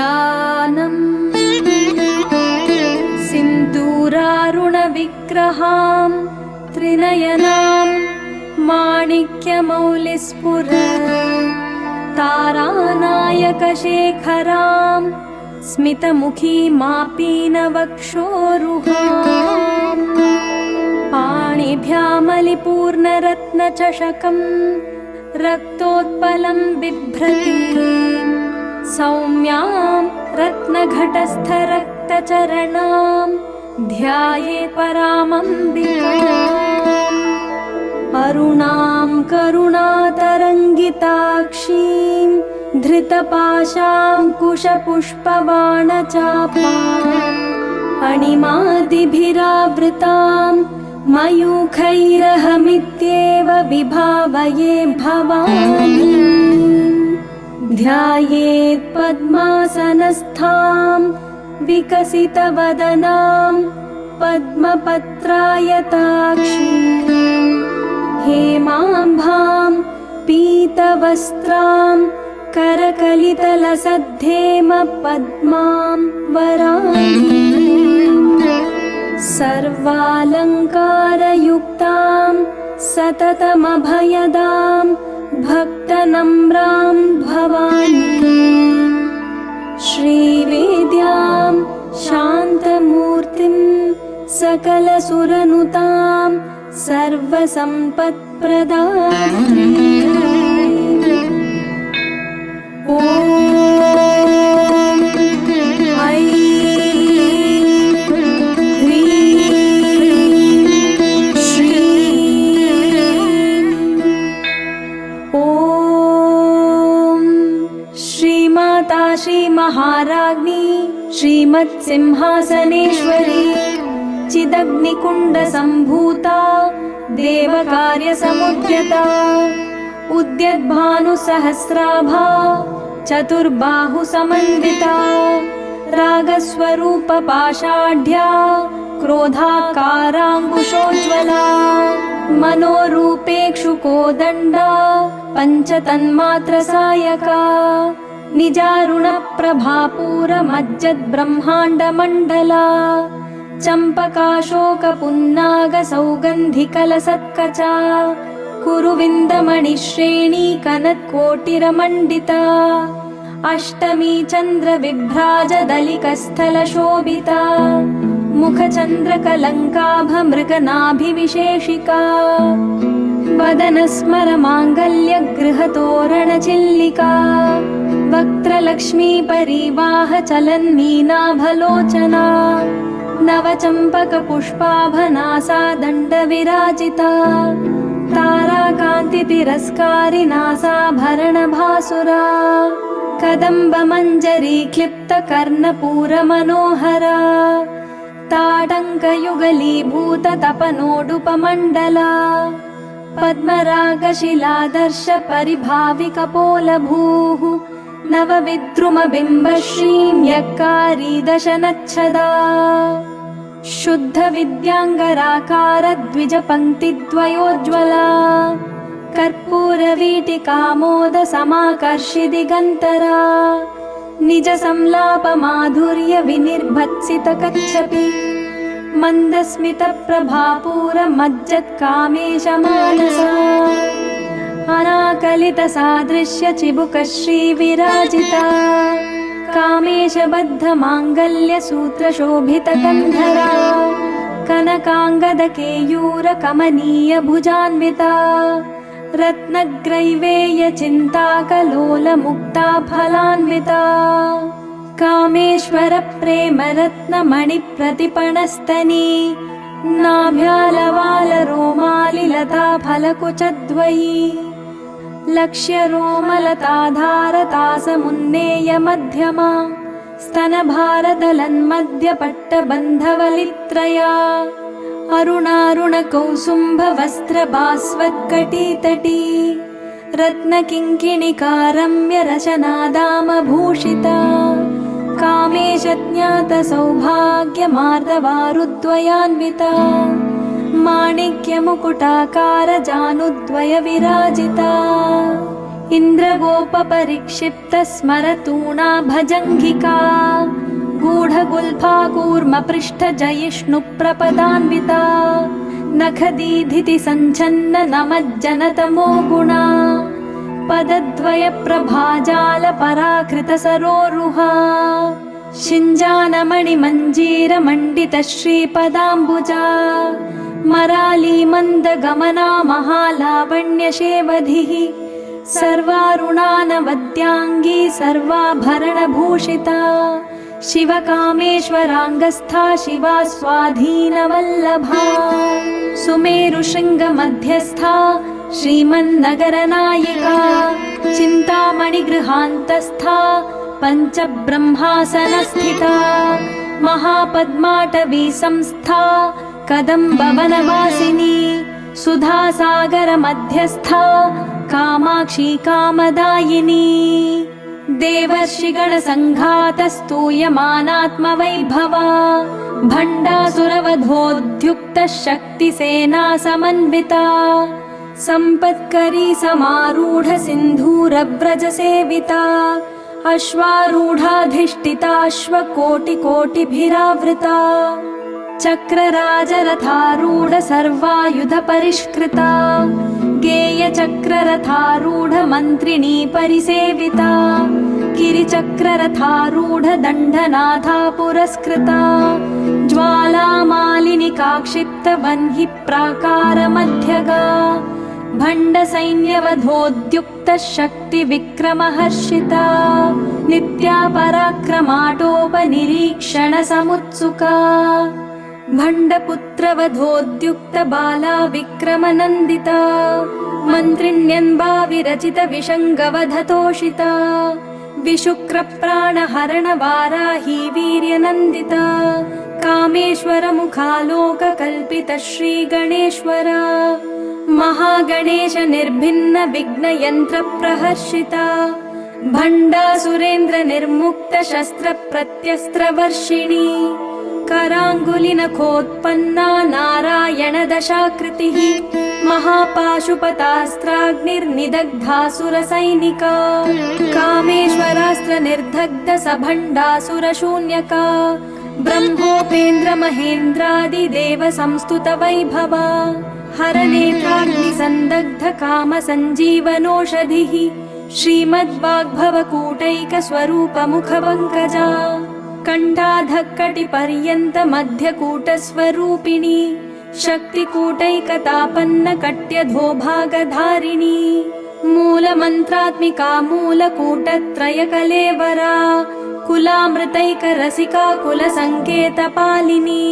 ध्यानम् सिन्दूरारुणविग्रहां त्रिनयनां माणिक्यमौलिस्फुर तारानायकशेखरां स्मितमुखीमापीनवक्षोरुहां पाणिभ्यामलिपूर्णरत्नचषकं रक्तोत्पलं बिभ्रतीं सौम्यां रत्नघटस्थरक्तचरणां ध्यायेत् परामम्बिकाम् अरुणां करुणातरङ्गिताक्षीं धृतपाशाङ्कुशपुष्पबाणचापाम् अणिमादिभिरावृतां मयूखैरहमित्येव विभावये भवानी ध्यायेत् पद्मासनस्थां विकसितवदनां पद्मपत्रायताक्षीं हेमाम्भां पीतवस्त्रां करकलितलसद्धेम पद्मां वरानीं सर्वालङ्कारयुक्तां सततमभयदां भक्तनम्रां भवानीं श्रीवेद्यां शान्तमूर्तिं सकलसुरनुतां सर्वसम्पत्प्रदात्रीम् ॐ ऐं ह्रीं श्रीं ॐ श्रीमाता श्रीमहाराज्ञी श्रीमत्सिंहासनेश्वरी चिदग्निकुण्डसम्भूता देवकार्यसमुद्यता उद्यद्भानुसहस्राभा चतुर्बाहुसमन्विता रागस्वरूपपाषाढ्या क्रोधाकाराङ्कुशोज्ज्वला मनोरूपेक्षुकोदण्डा पञ्चतन्मात्रसायका निजारुणप्रभापूरमज्जद्ब्रह्माण्डमण्डला चम्पकाशोकपुन्नागसौगन्धिकलसत्कचा कुरुविन्दमणिश्रेणी कनत्कोटिरमण्डिता अष्टमी चन्द्रविभ्राजदलिकस्थलशोभिता मुखचन्द्रकलङ्काभमृगनाभिविशेषिका वदनस्मरमाङ्गल्यगृहतोरणचिल्लिका वक्त्रलक्ष्मीपरीवाहचलन्मीनाभलोचना नवचम्पकपुष्पाभनासा दण्डविराजिता ताराकान्तितिरस्कारिनासाभरणभासुरा कदम्बमञ्जरी क्लिप्तकर्णपूरमनोहरा ताटङ्कयुगलीभूततपनोडुपमण्डला पद्मरागशिलादर्शपरिभाविकपोलभूः नवविद्रुमबिम्बश्रीं यक्कारी दशनच्छदा शुद्धविद्याङ्गराकारद्विजपङ्क्तिद्वयोज्ज्वला कर्पूरवीटिकामोदसमाकर्षिदिगन्तरा निजसंलापमाधुर्यविनिर्भत्सितकच्छपि मन्दस्मितप्रभापूरमज्जत्कामेशमानसा अनाकलितसादृश्यचिबुकश्रीविराजिता कामेशबद्धमाङ्गल्यसूत्रशोभितकन्धरा कनकाङ्गदकेयूरकमनीयभुजान्विता रत्नग्रैवेयचिन्ताकलोलमुक्ताफलान्विता कामेश्वरप्रेमरत्नमणिप्रतिपणस्तनी नाभ्यालवालरोमालिलताफलकुचद्वयी लक्ष्यरोमलताधारतासमुन्नेयमध्यमा स्तनभारतलन्मध्यपट्टबन्धवलित्रया अरुणारुणकौसुम्भवस्त्रभास्वत्कटीतटी रत्नकिङ्किणिकारम्यरशनादामभूषिता कामेशज्ञातसौभाग्यमार्दवारुद्वयान्विता माणिक्यमुकुटाकारजानुद्वयविराजिता इन्द्रगोपपरिक्षिप्तस्मरतूणा भजङ्घिका गूढगुल्फा कूर्मपृष्ठजयिष्णुप्रपदान्विता नखदीधिति सञ्छन्न नमज्जनतमो गुणा पदद्वयप्रभाजालपराकृतसरोरुहा शिञ्जानमणिमञ्जीरमण्डितश्रीपदाम्बुजा मरालीमन्दगमना महालावण्यशेवधिः सर्वारुणानवद्याङ्गी सर्वाभरणभूषिता शिवकामेश्वराङ्गस्था शिवा स्वाधीनवल्लभा सुमेरुशृङ्गमध्यस्था श्रीमन्नगरनायिका चिन्तामणिगृहान्तस्था पञ्चब्रह्मासनस्थिता महापद्माटवी संस्था कदम्बवनवासिनी सुधासागरमध्यस्था कामाक्षी कामदायिनी देवर्षिगणसङ्घातस्तूयमानात्मवैभवा भण्डासुरवधोद्युक्तशक्तिसेना समन्विता सम्पत्करी समारूढ सिन्धूरव्रजसेविता अश्वारूढाधिष्ठिताश्वकोटिकोटिभिरावृता चक्रराजरथारूढ सर्वायुधपरिष्कृता गेयचक्ररथारूढ मन्त्रिणी परिसेविता गिरिचक्ररथारूढ दण्डनाथा पुरस्कृता ज्वालामालिनिकाक्षिप्त वह्नि प्राकारमध्यगा भण्डसैन्यवधोद्युक्त शक्तिविक्रमहर्षिता नित्या पराक्रमाटोपनिरीक्षण समुत्सुका भण्डपुत्रवधोद्युक्त बाला विक्रमनन्दिता मन्त्रिण्यन्बा विरचित विषङ्गवधतोषिता विशुक्रप्राणहरण वाराही वीर्यनन्दिता कामेश्वरमुखालोककल्पित श्रीगणेश्वर महागणेश निर्भिन्न विघ्नयन्त्र प्रहर्षिता भण्डासुरेन्द्र निर्मुक्त शस्त्र प्रत्यस्त्रवर्षिणी कराङ्गुलिनखोत्पन्ना नारायण दशाकृतिः महापाशुपतास्त्राग्निर्निदग्धासुरसैनिका कामेश्वरास्त्र निर्दग्ध सभण्डासुरशून्यका ब्रह्मोपेन्द्र महेन्द्रादिदेव संस्तुत वैभवा हरनेत्राग्निसन्दग्ध काम सञ्जीवनोषधिः श्रीमद्वाग्भवकूटैक स्वरूप मुखपङ्कजा कण्ठाधक्कटिपर्यन्त मध्यकूटस्वरूपिणी शक्तिकूटैकतापन्न कट्यधोभागधारिणी मूलमन्त्रात्मिका मूलकूटत्रयकलेवरा कुलामृतैकरसिका कुलसङ्केतपालिनी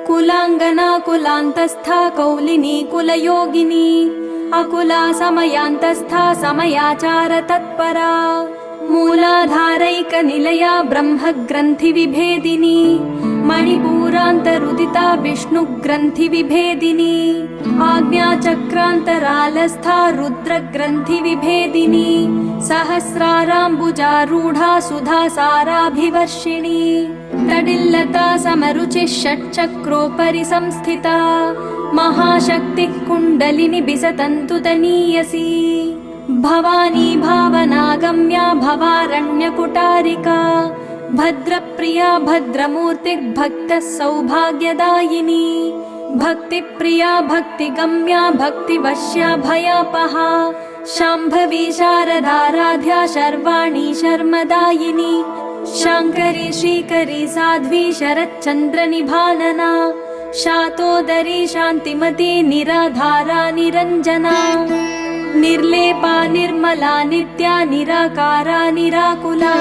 कुलाङ्गना कुलान्तस्था कौलिनी कुलयोगिनी अकुला समयान्तस्था समयाचार तत्परा मूलाधारैकनिलया ब्रह्मग्रन्थिविभेदिनी मणिपूरान्तरुदिता विष्णुग्रन्थिविभेदिनी आज्ञाचक्रान्तरालस्था रुद्रग्रन्थिविभेदिनी सहस्राराम्बुजारूढा सुधासाराभिवर्षिणी तडिल्लता समरुचिः षट्चक्रोपरि संस्थिता महाशक्तिः कुण्डलिनी बिसतन्तुतनीयसी भवानी भावनागम्या भवारण्यकुटारिका भद्रप्रिया भद्रमूर्तिर्भक्तः सौभाग्यदायिनी भक्तिप्रिया भक्तिगम्या भक्तिवश्या भयापहा शाम्भवी शारदाराध्या शर्वाणी शर्मदायिनी शाङ्करी श्रीकरी साध्वी शरच्चन्द्रनिभानना शातोदरी शान्तिमती निराधारा निरञ्जना निर्लेपा निर्मला नित्या निराकारा निराकुला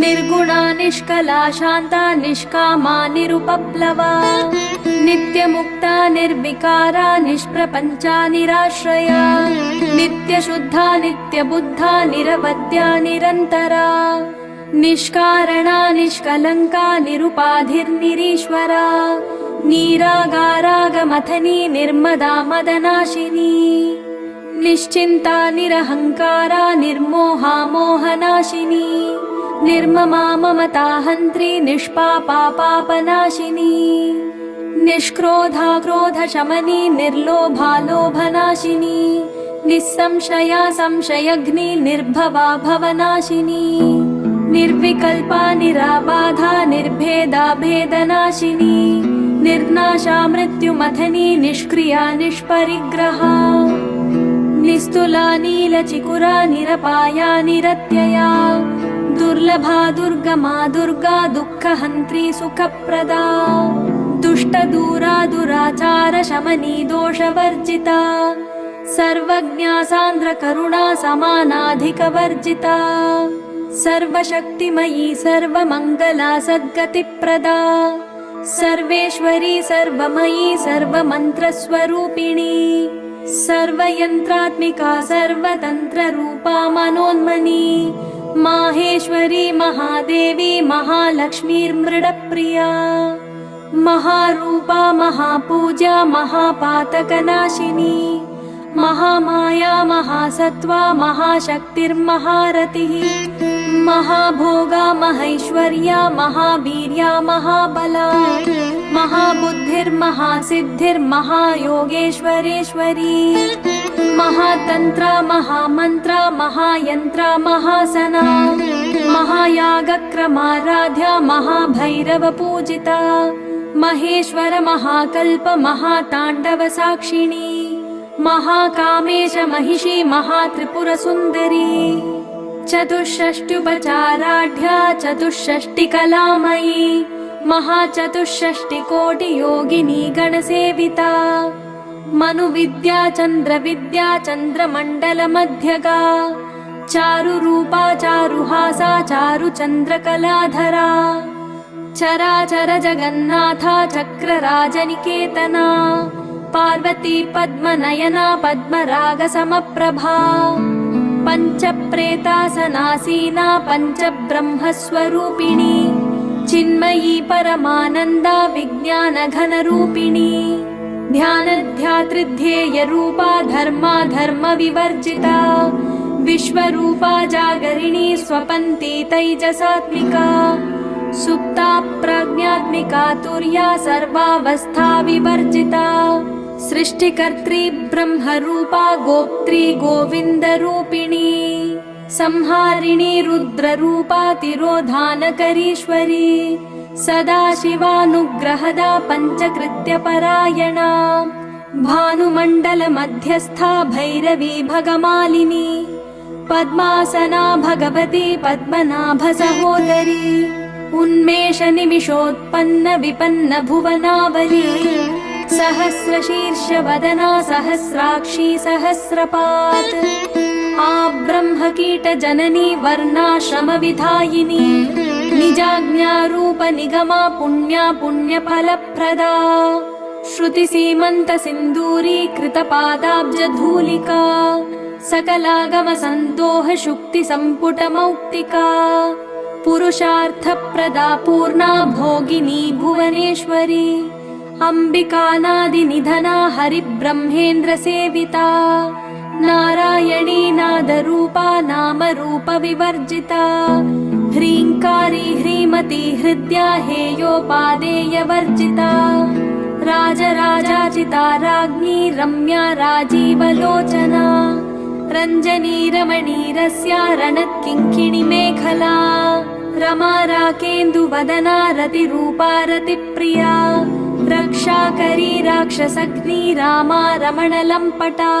निर्गुणा निष्कला शान्ता निष्कामा निरुपप्लवा नित्यमुक्ता निर्विकारा निष्प्रपञ्चा निराश्रया नित्यशुद्धा नित्यबुद्धा निरवद्या निरन्तरा निष्कारणा निष्कलङ्का निरुपाधिर्निरीश्वरा निरागारागमथनी निर्मदा मदनाशिनी निश्चिन्ता निरहङ्कारा निर्मोहा मोहनाशिनी निर्ममा ममता हन्त्री निष्पापा पापनाशिनी निष्क्रोधा क्रोधशमनी निर्लोभा लोभनाशिनी निस्संशया संशयग्नि निर्भवा भवनाशिनी निर्विकल्पा निराबाधा निर्भेदा भेदनाशिनी निर्नाशा मृत्युमथनी निष्क्रिया निष्परिग्रहा निस्तुला नीलचिकुरा निरपाया निरत्यया दुर्लभा दुर्गमा दुर्गा दुःखहन्त्री सुखप्रदा दुष्टदूरा दुराचार शमनी दोषवर्जिता सर्वज्ञा सान्द्रकरुणा समानाधिकवर्जिता सर्वशक्तिमयी सर्वमङ्गला सद्गतिप्रदा सर्वेश्वरी सर्वमयी सर्वमन्त्रस्वरूपिणी सर्वयन्त्रात्मिका सर्वतन्त्ररूपा मनोन्मनी माहेश्वरी महादेवी महालक्ष्मीर्मृडप्रिया महारूपा महापूज्या महापातकनाशिनी महामाया महासत्त्वा महाशक्तिर्महारतिः महाभोगा महैश्वर्या महावीर्या महाबला महाबुद्धिर्महासिद्धिर्महायोगेश्वरेश्वरी महातन्त्रा महामन्त्रा महायन्त्रा महासना महायागक्रमाराध्या महाभैरवपूजिता महेश्वर महाकल्प महाताण्डवसाक्षिणी महाकामेश महिषी महात्रिपुरसुन्दरी चतुष्षष्ट्युपचाराढ्या चतुष्षष्टिकलामयी महाचतुष्षष्टिकोटियोगिनी गणसेविता मनुविद्या चन्द्रविद्या चन्द्रमण्डलमध्यगा चारुरूपा चारुहासा चारुचन्द्रकलाधरा चराचर जगन्नाथा चक्रराजनिकेतना पार्वती पद्मनयना पद्मरागसमप्रभा पञ्चप्रेतासनासीना पञ्चब्रह्मस्वरूपिणी चिन्मयी परमानन्दा विज्ञानघनरूपिणी ध्यानध्यातृध्येयरूपा धर्मा धर्मविवर्जिता विश्वरूपा जागरिणी स्वपन्ती तैजसात्मिका सुप्ता प्रज्ञात्मिका तुर्या सर्वावस्था विवर्जिता सृष्टिकर्त्री ब्रह्मरूपा गोप्त्री गोविन्दरूपिणी संहारिणी रुद्ररूपा तिरोधानकरीश्वरी सदाशिवानुग्रहदा पञ्चकृत्यपरायणा भानुमण्डलमध्यस्था भैरवी भगमालिनी पद्मासना भगवती पद्मनाभसहोदरी उन्मेषनिमिषोत्पन्न विपन्न भुवनावली सहस्रशीर्षवदना सहस्राक्षी सहस्रपात् आब्रह्मकीटजननी वर्णाश्रमविधायिनी निजाज्ञारूप निगमा पुण्या पुण्यफलप्रदा श्रुतिसीमन्तसिन्दूरी कृतपादाब्जधूलिका सकलागमसन्दोह शुक्तिसम्पुटमौक्तिका पुरुषार्थप्रदा पूर्णा भोगिनी भुवनेश्वरी अम्बिकानादिनिधना हरिब्रह्मेन्द्रसेविता नारायणी नादरूपा नामरूपविवर्जिता ह्रीङ्कारी ह्रीमती हृद्या हेयोपादेयवर्जिता राजराजाचिता राज्ञी रम्या राजीवलोचना रञ्जनी रमणीरस्या रणत्किङ्किणी मेखला रमा राकेन्दुवदना रतिरूपा रतिप्रिया रक्षाकरी राक्षसग्नी रामा रमणलम्पटा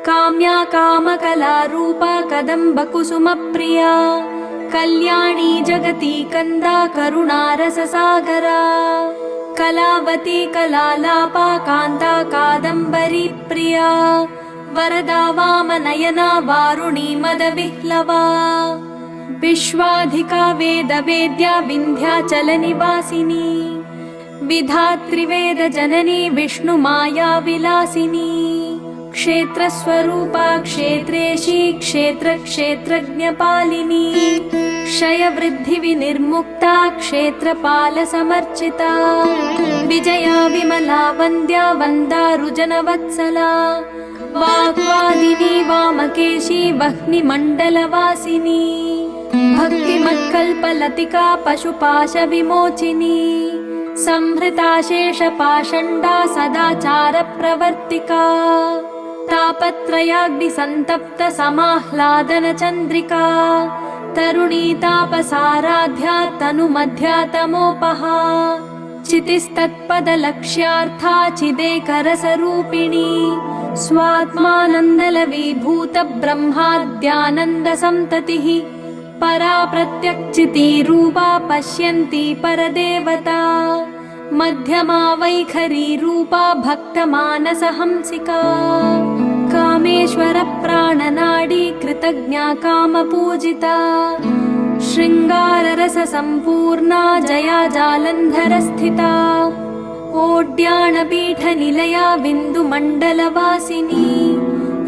काम्या कामकलारूपा कदम्बकुसुमप्रिया कल्याणी जगती कन्दा करुणारससागरा कलावती कलालापा कान्ता कादम्बरी प्रिया वरदा वामनयना वारुणी मदविह्लवा विश्वाधिका वेदवेद्या विन्ध्याचलनिवासिनी विधात्रिवेदजननी विष्णुमाया विलासिनी क्षेत्रस्वरूपा क्षेत्रेशी क्षेत्रक्षेत्रज्ञपालिनी क्षयवृद्धिविनिर्मुक्ता क्षेत्रपालसमर्चिता विजया विमला वन्द्या वन्दारुजनवत्सला वाग्वादिनी वामकेशी वह्निमण्डलवासिनी भक्तिमत्कल्पलतिका पशुपाशविमोचिनी संहृता शेषपाषण्डा सदाचारप्रवर्तिका तापत्रयाग्निसन्तप्त समाह्लादनचन्द्रिका तरुणी तापसाराध्या तनुमध्या तमोपहा चितिस्तत्पदलक्ष्यार्था चिदेकरसरूपिणी स्वात्मानन्दलवीभूत ब्रह्माद्यानन्दसन्ततिः परा प्रत्यक्चितीरूपा पश्यन्ती परदेवता मध्यमा वैखरी रूपा भक्तमानसहंसिका कामेश्वरप्राणनाडी कृतज्ञा कामपूजिता शृङ्गाररससम्पूर्णा जया जालन्धरस्थिता ओड्याणपीठनिलया बिन्दुमण्डलवासिनी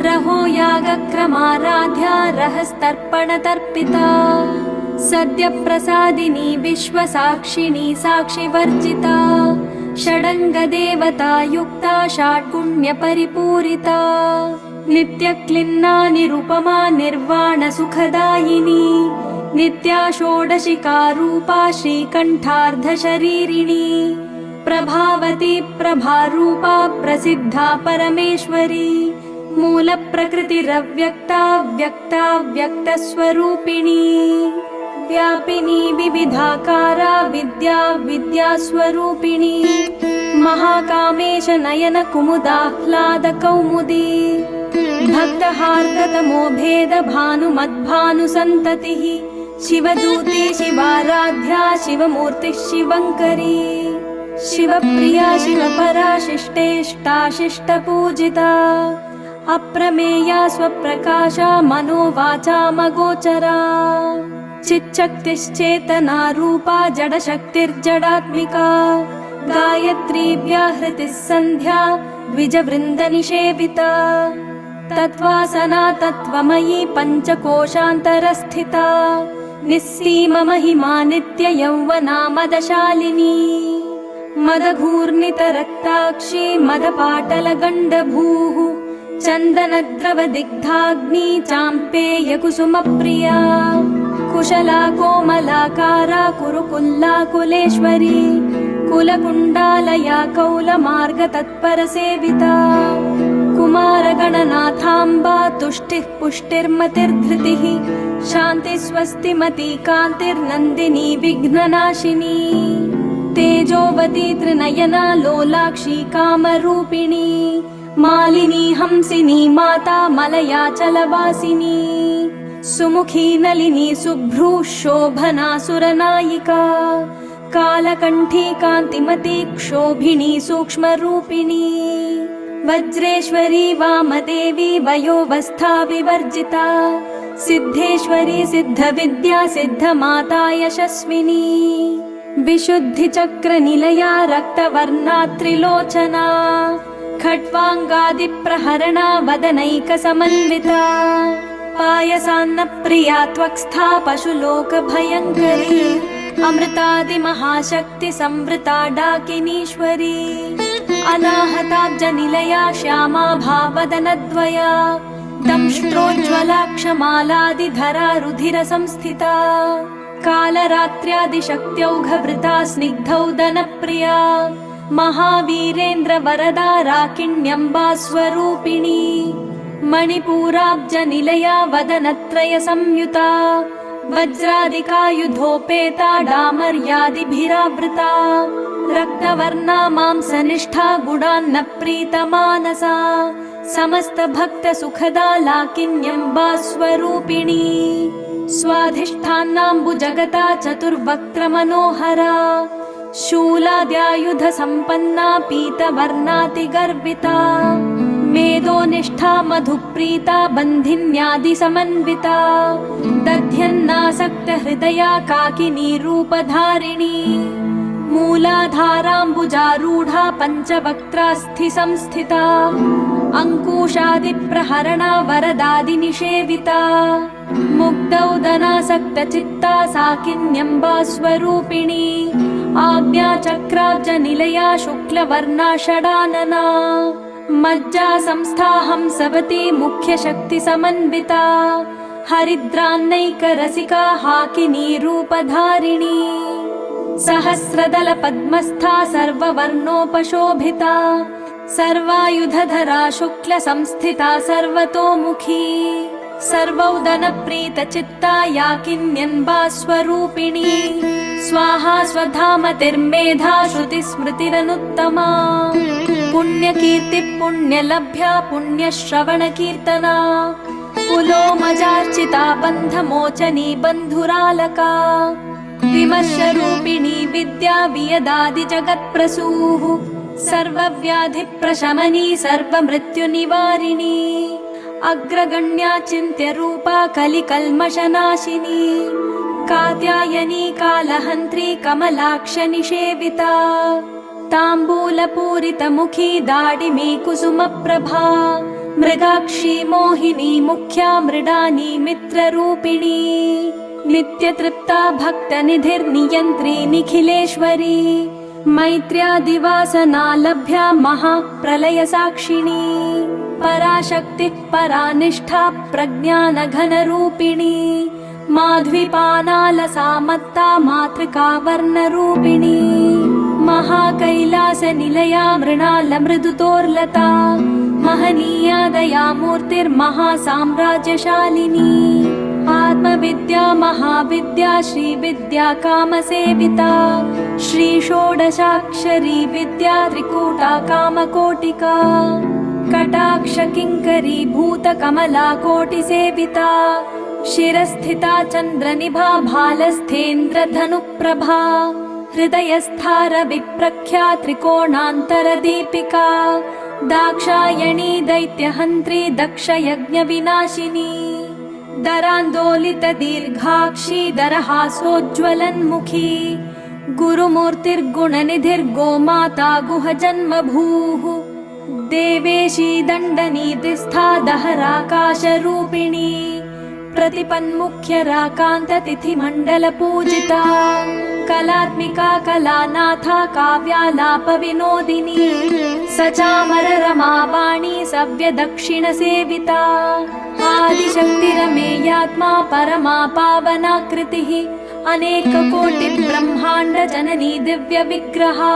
रहो यागक्रमाराध्या रहस्तर्पणतर्पिता सद्यप्रसादिनी विश्वसाक्षिणी साक्षिवर्जिता षडङ्गदेवता युक्ता षड्गुण्यपरिपूरिता नित्यक्लिन्ना निरुपमा निर्वाणसुखदायिनी नित्या षोडशिका रूपा श्रीकण्ठार्धशरीरिणी प्रभावती प्रभारूपा प्रसिद्धा परमेश्वरी मूलप्रकृतिरव्यक्ता व्यक्ता व्यक्तस्वरूपिणी व्यापिनी विविधाकारा विद्या विद्यास्वरूपिणी महाकामेश नयन कुमुदाह्लादकौमुदी भक्तहार्दतमो भेद भानुमद्भानुसन्ततिः शिवदूती शिवाराध्या शिवमूर्तिः शिवङ्करी शिवप्रिया शिवपरा शिष्टेष्टा शिष्टपूजिता अप्रमेया स्वप्रकाशा मनोवाचामगोचरा चिच्छक्तिश्चेतना रूपा जडशक्तिर्जडात्मिका गायत्री व्याहृतिः सन्ध्या द्विजवृन्दनिषेविता तत्त्वासना तत्त्वमयी पञ्चकोशान्तरस्थिता निस्सीममहिमा नित्ययौवना मदशालिनी मदघूर्णितरक्ताक्षी मदपाटलगण्डभूः चन्दनद्रवदिग्धाग्नी चाम्पेयकुसुमप्रिया कुशला कोमलाकारा कुरुकुल्लाकुलेश्वरी कुलकुण्डालया कौलमार्गतत्परसेविता कुमारगणनाथाम्बा तुष्टिः पुष्टिर्मतिर्धृतिः शान्तिस्वस्तिमती कान्तिर्नन्दिनी विघ्ननाशिनी तेजोवती त्रिनयना लोलाक्षी कामरूपिणी मालिनी हंसिनी माता मलयाचलवासिनी सुमुखी नलिनी शुभ्रू शोभना सुरनायिका कालकण्ठी कान्तिमती क्षोभिणी सूक्ष्मरूपिणी वज्रेश्वरी वामदेवी वयोवस्था विवर्जिता सिद्धेश्वरी सिद्धविद्या सिद्धमाता यशस्विनी विशुद्धिचक्रनिलया रक्तवर्णा त्रिलोचना खट्वाङ्गादिप्रहरणा वदनैकसमन्विता पायसान्नप्रिया त्वक्स्था पशुलोकभयङ्करी अमृतादिमहाशक्तिसंवृता डाकिनीश्वरी अनाहताब्जनिलया श्यामा भावदनद्वया दंष्ट्रोज्ज्वलाक्षमालादिधरा रुधिरसंस्थिता कालरात्र्यादिशक्त्यौघवृता स्निग्धौदनप्रिया महावीरेन्द्रवरदा राकिण्यम्बा स्वरूपिणी मणिपूराब्जनिलया वदनत्रयसंयुता वज्रादिकायुधोपेता डामर्यादिभिरावृता रक्तवर्णा मांसनिष्ठा गुडान्नप्रीतमानसा समस्तभक्तसुखदा लाकिन्यम्बा स्वरूपिणी स्वाधिष्ठानाम्बुजगता चतुर्वक्त्रमनोहरा शूलाद्यायुधसम्पन्ना पीतवर्णातिगर्विता मेदोनिष्ठा मधुप्रीता बन्धिन्यादिसमन्विता दध्यन्नासक्तहृदया काकिनी रूपधारिणी मूलाधाराम्बुजारूढा पञ्चवक्त्रास्थिसंस्थिता अङ्कुशादिप्रहरणा वरदादिनिषेविता मुग्धौदनासक्तचित्ता साकिन्यम्बा स्वरूपिणी आज्ञाचक्राब्जनिलया शुक्लवर्णा षडानना मज्जा संस्था हंसवती मुख्यशक्तिसमन्विता हरिद्रान्नैकरसिका हाकिनी रूपधारिणी सहस्रदलपद्मस्था सर्ववर्णोपशोभिता सर्वायुधधरा शुक्लसंस्थिता सर्वतोमुखी सर्वौदनप्रीतचित्ता या किन्यन्बास्वरूपिणी स्वाहा स्वधामतिर्मेधा श्रुतिस्मृतिरनुत्तमा पुण्यकीर्ति पुण्यलभ्या पुण्यश्रवणकीर्तना पुलोमजार्चिता बन्धमोचनी बन्धुरालका विमर्शरूपिणी विद्या वियदादि जगत्प्रसूः सर्वव्याधिप्रशमनी सर्वमृत्युनिवारिणी अग्रगण्या चिन्त्यरूपा कलिकल्मषनाशिनी कात्यायनी कालहन्त्री कमलाक्षनिषेविता ताम्बूलपूरितमुखी दाडिमी कुसुमप्रभा मृगाक्षी मोहिनी मुख्या मृडानी मित्ररूपिणी नित्यतृप्ता भक्तनिधिर्नियन्त्री निखिलेश्वरी मैत्र्यादिवासना लभ्या महाप्रलयसाक्षिणी पराशक्तिः परानिष्ठा प्रज्ञानघनरूपिणी माध्वीपानालसामत्ता मातृका वर्णरूपिणी महाकैलासनिलया मृणालमृदुतोर्लता महनीया दयामूर्तिर्महासाम्राज्यशालिनी आत्मविद्या महाविद्या श्रीविद्या कामसेविता श्रीषोडशाक्षरी विद्या त्रिकूटा कामकोटिका कटाक्ष किङ्करी भूतकमला कोटिसेविता शिरस्थिता चन्द्रनिभा भालस्थेन्द्रधनुप्रभा हृदयस्थार विप्रख्या त्रिकोणान्तरदीपिका दाक्षायणी दैत्यहन्त्री दक्षयज्ञविनाशिनी दरान्दोलित दीर्घाक्षी दरहासोज्ज्वलन्मुखी गुरुमूर्तिर्गुणनिधिर्गोमाता गुहजन्मभूः देवेशी दण्डनीतिस्था दहराकाशरूपिणी प्रतिपन्मुख्यराकान्ततिथिमण्डलपूजिता कलात्मिका कलानाथा काव्यालापविनोदिनी सचामररमावाणी सव्यदक्षिणसेविता आदिशक्तिरमेयात्मा परमा पावनाकृतिः अनेककोटिब्रह्माण्डजननी दिव्यविग्रहा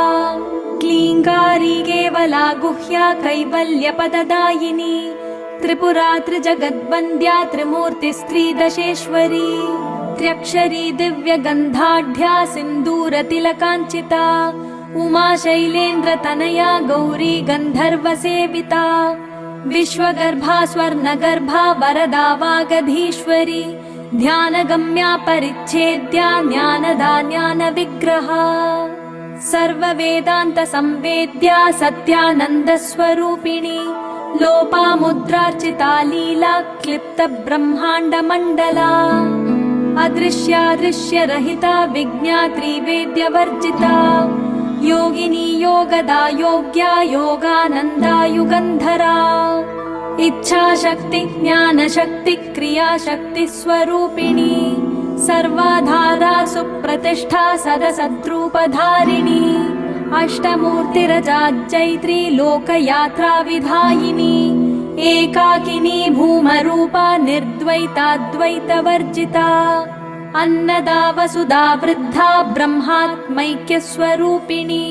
क्लीङ्कारी केवला गुह्या कैवल्यपददायिनी त्रिपुरा त्रिजगद्वन्द्या त्रिमूर्तिस्त्रीदशेश्वरी त्र्यक्षरी दिव्यगन्धाढ्या सिन्दूरतिलकाञ्चिता उमा शैलेन्द्रतनया गौरी गन्धर्वसेविता विश्वगर्भा स्वर्णगर्भा वरदा वागधीश्वरी ध्यानगम्या परिच्छेद्या ज्ञानदा ज्ञानविग्रहा सर्ववेदान्तसंवेद्या सत्यानन्दस्वरूपिणी लोपामुद्रार्चिता लीला क्लिप्तब्रह्माण्डमण्डला अदृश्यादृश्यरहिता विज्ञात्री वेद्यवर्जिता योगिनी योगदा योग्या योगानन्दा युगन्धरा इच्छाशक्ति ज्ञानशक्ति क्रियाशक्ति स्वरूपिणी सर्वाधारा सुप्रतिष्ठा सदसद्रूपधारिणी अष्टमूर्तिरजाज्जैत्री लोकयात्रा विधायिनी एकाकिनी भूमरूपा निर्द्वैताद्वैतवर्जिता अन्नदा वसुधा वृद्धा ब्रह्मात्मैक्यस्वरूपिणी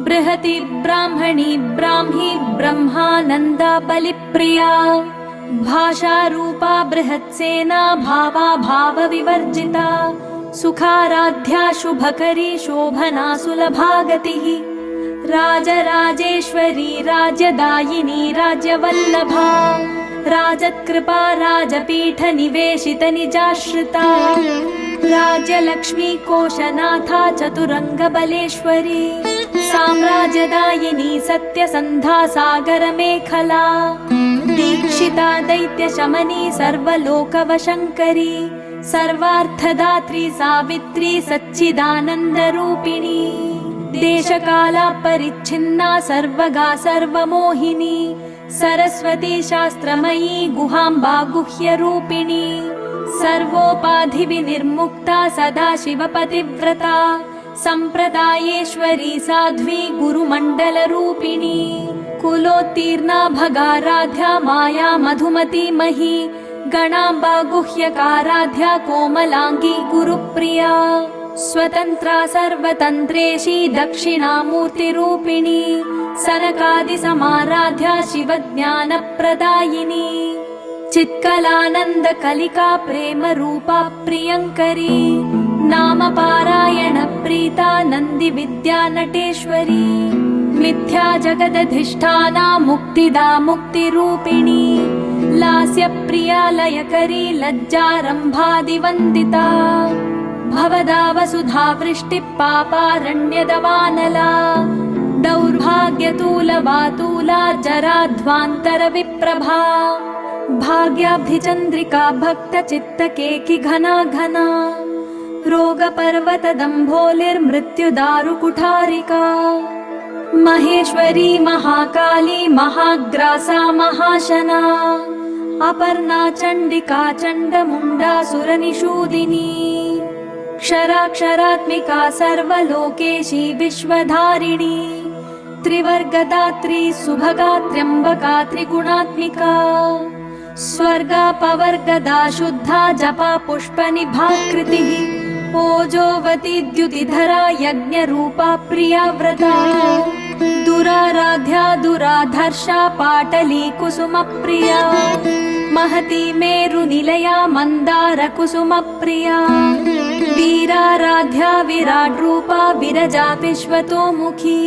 बृहति ब्राह्मणी ब्राह्मी ब्रह्मानन्दा बलिप्रिया भाषारूपा बृहत्सेना भावा भावविवर्जिता सुखाराध्या शुभकरी शोभना सुलभागतिः राजराजेश्वरी राज्यदायिनी राज्यवल्लभा राजत्कृपा राजपीठनिवेशितनिजाश्रिता राज्यलक्ष्मी कोशनाथा चतुरङ्गबलेश्वरी साम्राज्यदायिनी सत्यसन्धा सागरमेखला दीक्षिता दैत्यशमनी सर्वलोकवशङ्करी सर्वार्थदात्री सावित्री सच्चिदानन्दरूपिणी देशकालापरिच्छिन्ना सर्वगा सर्वमोहिनी सरस्वती शास्त्रमयी गुहाम्बा गुह्यरूपिणी सर्वोपाधिविनिर्मुक्ता सदाशिवपतिव्रता सम्प्रदायेश्वरी साध्वी गुरुमण्डलरूपिणी कुलोत्तीर्णा भगाराध्या माया मधुमती मही गणाम्बा गुह्यकाराध्या कोमलाङ्गी गुरुप्रिया स्वतन्त्रा सर्वतन्त्रेशी दक्षिणामूर्तिरूपिणी सनकादिसमाराध्या शिवज्ञानप्रदायिनी चित्कलानन्दकलिका प्रेमरूपा प्रियङ्करी नामपारायण प्रीता नन्दिविद्या नटेश्वरी मिथ्या जगदधिष्ठाना मुक्तिदा मुक्तिरूपिणी लास्यप्रिया लयकरी लज्जारम्भादिवन्दिता भवदा वसुधा वृष्टिः पापारण्यदवानला दौर्भाग्यतूलवातूला जराध्वान्तरविप्रभा भाग्याब्धिचन्द्रिका भक्तचित्तकेकि घना घना रोगपर्वतदम्भोलिर्मृत्युदारुकुठारिका महेश्वरी महाकाली महाग्रासा महाशना अपर्णा चण्डिका चण्डमुण्डासुरनिषूदिनी क्षराक्षरात्मिका सर्वलोकेशी विश्वधारिणी त्रिवर्गदात्री सुभगा त्र्यम्बका त्रिगुणात्मिका स्वर्गापवर्गदा शुद्धा जपा पुष्पनिभाकृतिः ओजोवती द्युतिधरा यज्ञरूपा प्रिया व्रता दुराराध्या दुराधर्षा पाटली कुसुमप्रिया महती मेरुनिलया मन्दारकुसुमप्रिया वीराराध्या विराड्रूपा विरजा विश्वतोमुखी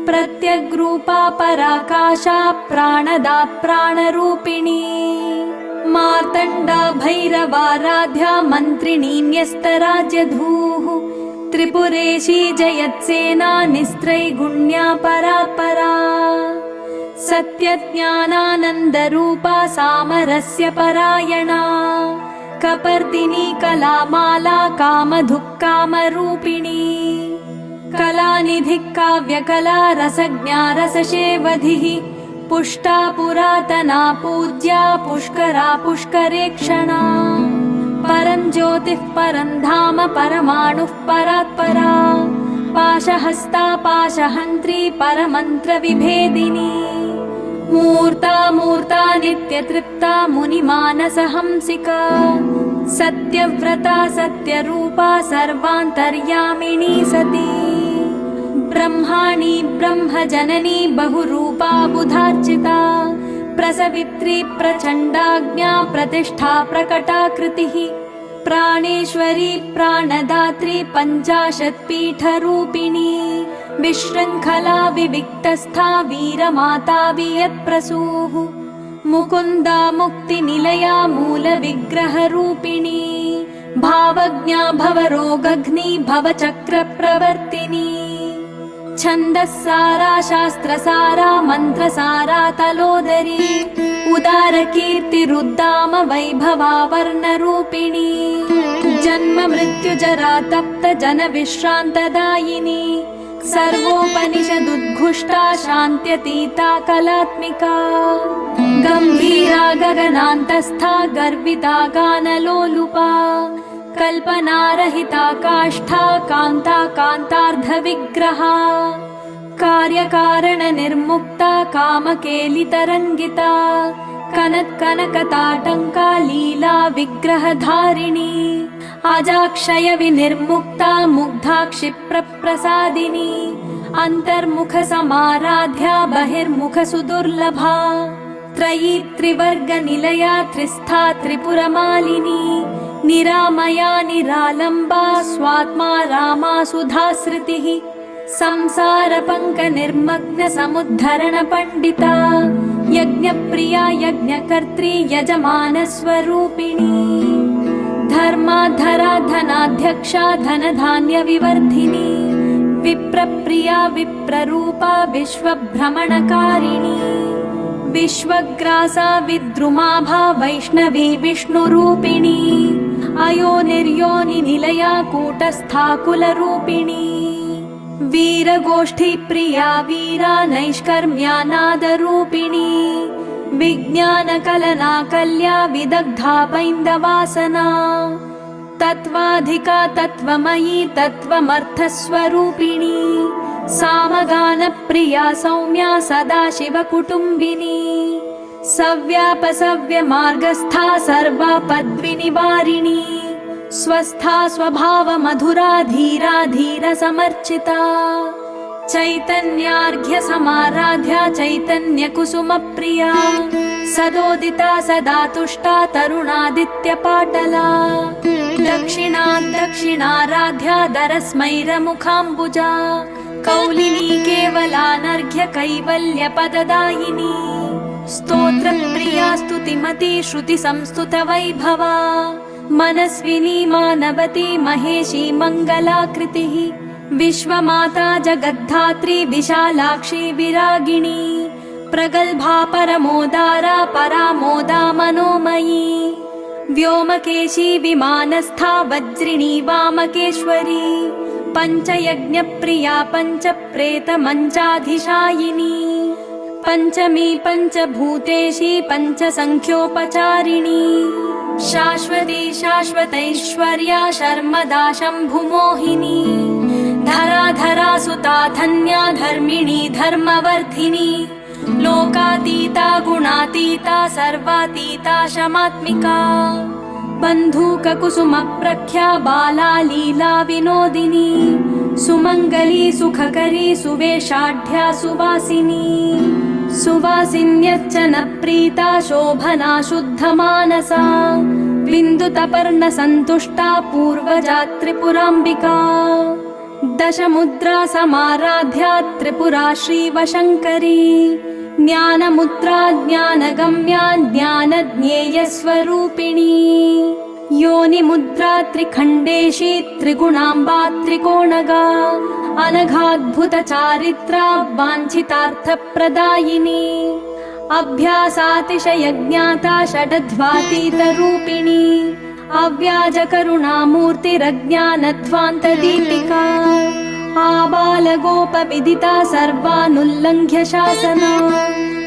प्रत्यग्रूपा पराकाशा प्राणदा प्राणरूपिणी मार्तण्डा भैरवाराध्या मन्त्रिणी न्यस्तराज्यधूः त्रिपुरेशी जयत्सेना निस्त्रैगुण्या परापरा सत्यज्ञानानन्दरूपा सामरस्य परायणा कपर्दिनी कलामाला कामधुक्कामरूपिणी कलानिधिः काव्यकला रसज्ञा रसशेवधिः पुष्टा पुरातना पूज्या पुष्करा पुष्करेक्षणा परं ज्योतिः परं धाम परमाणुः परात्परा पाशहस्ता पाशहन्त्री परमन्त्रविभेदिनी मूर्ता मूर्ता नित्यतृप्ता मुनिमानसहंसिका सत्यव्रता सत्यरूपा सर्वान्तर्यामिनी सती ब्रह्माणी ब्रह्मजननी बहुरूपा बुधार्चिता प्रसवित्री प्रचण्डाज्ञा प्रतिष्ठा प्रकटाकृतिः प्राणेश्वरी प्राणदात्री पञ्चाशत्पीठरूपिणी विशृङ्खला विविक्तस्था वीरमाता वियत्प्रसूः मुकुन्दा मुक्तिनिलया मूलविग्रहरूपिणी भावज्ञा भवरोगघ्नी भवचक्रप्रवर्तिनी छन्दस्सारा शास्त्रसारा मन्त्रसारा तलोदरी उदारकीर्तिरुद्दाम वैभवा वर्णरूपिणी जन्म मृत्युजरा तप्त जनविश्रान्तदायिनी सर्वोपनिषदुद्घुष्टा शान्त्यतीता कलात्मिका गम्भीरा गगनान्तस्था गर्विता गानलोलुपा कल्पनारहिता काष्ठा कान्ता कान्तार्धविग्रहा कार्यकारणनिर्मुक्ता कामकेलितरङ्गिता कनत्कनकताटङ्का लीला विग्रहधारिणी अजाक्षयविनिर्मुक्ता मुग्धा क्षिप्रप्रसादिनी अन्तर्मुखसमाराध्या बहिर्मुखसुदुर्लभा त्रयी त्रिवर्गनिलया त्रिस्था त्रिपुरमालिनी निरामया निरालम्बा स्वात्मा रामा सुधाश्रुतिः संसारपङ्कनिर्मग्नसमुद्धरणपण्डिता यज्ञप्रिया यज्ञकर्त्री यजमानस्वरूपिणी धर्माधरा धनाध्यक्षा धनधान्यविवर्धिनी विप्रप्रिया विप्ररूपा विश्वभ्रमणकारिणी विश्वग्रासा विद्रुमाभा वैष्णवी विष्णुरूपिणी अयोनिर्योनिनिलया कूटस्था कुलरूपिणी वीरगोष्ठी प्रिया वीरा नैष्कर्म्या नादरूपिणी विज्ञानकलना कल्या विदग्धा पैन्दवासना तत्त्वाधिका तत्त्वमयी तत्त्वमर्थस्वरूपिणी सामगानप्रिया सौम्या सदाशिवकुटुम्बिनी सव्यापसव्यमार्गस्था सर्वापद्विनिवारिणी स्वस्था स्वभाव मधुरा धीरा धीर समर्चिता चैतन्यार्घ्य समाराध्या चैतन्य कुसुम प्रिया सदोदिता सदा तुष्टा तरुणादित्य पाटला दक्षिणा दक्षिणाराध्या दरस्मैर मुखाम्बुजा कौलिनी केवलानर्घ्य कैवल्य पददायिनी स्तोत्र प्रिया स्तुतिमती श्रुति संस्तुत वैभवा मनस्विनी मानवती महेशी मंगलाकृतिः विश्वमाता जगद्धात्री विशालाक्षी विरागिणी प्रगल्भा परमोदारा परामोदा मनोमयी व्योमकेशी विमानस्था वज्रिणी वामकेश्वरी पंचयज्ञ प्रिया पंचप्रेत मंचाधिशायिनी पंचमी पंचभूतेशी पंचसंख्योपचारिणी शाश्वती शाश्वतैश्वर्या शर्मदा शम्भुमोहिनी धरा धरा सुता धन्या धर्मिणी धर्मवर्धिनी लोकातीता गुणातीता सर्वातीता शमात्मिका बन्धूक कुसुम प्रख्या बाला लीला विनोदिनी सुमंगली सुखकरी सुवेशाढ्या सुवासिनी सुवासिन्यच्चन प्रीता शोभना शुद्ध मानसा बिन्दुतपर्ण संतुष्टा पूर्वजा त्रिपुराम्बिका दशमुद्रा समाराध्या त्रिपुरा श्रीवशङ्करी ज्ञानमुद्रा ज्ञानगम्या ज्ञानज्ञेयस्वरूपिणी योनिमुद्रा त्रिखण्डेशी त्रिगुणाम्बा त्रिकोणगा अनघाद्भुत चारित्रा वाञ्छितार्थप्रदायिनी अभ्यासातिशयज्ञाता षडध्वातीतरूपिणी अव्याजकरुणामूर्तिरज्ञानध्वान्तदीपिका आबालगोपविदिता सर्वानुल्लङ्घ्य शासना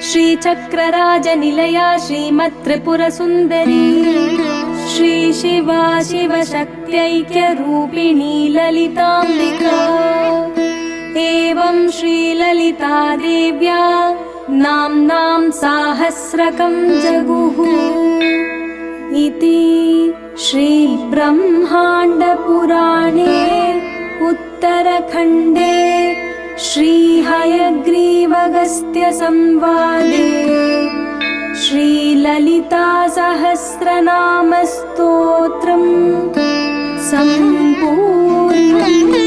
श्रीचक्रराजनिलया श्रीमत्त्रिपुरसुन्दरी श्रीशिवा शिवशक्त्यैक्यरूपिणी ललिताम्बिका एवं श्रीललिता देव्या नाम्नां साहस्रकं जगुः इति श्रीब्रह्माण्डपुराणे उत्तरखण्डे श्रीहयग्रीवगस्त्यसंवादे श्रीललितासहस्रनामस्तोत्रम् सम्पूर्णम्।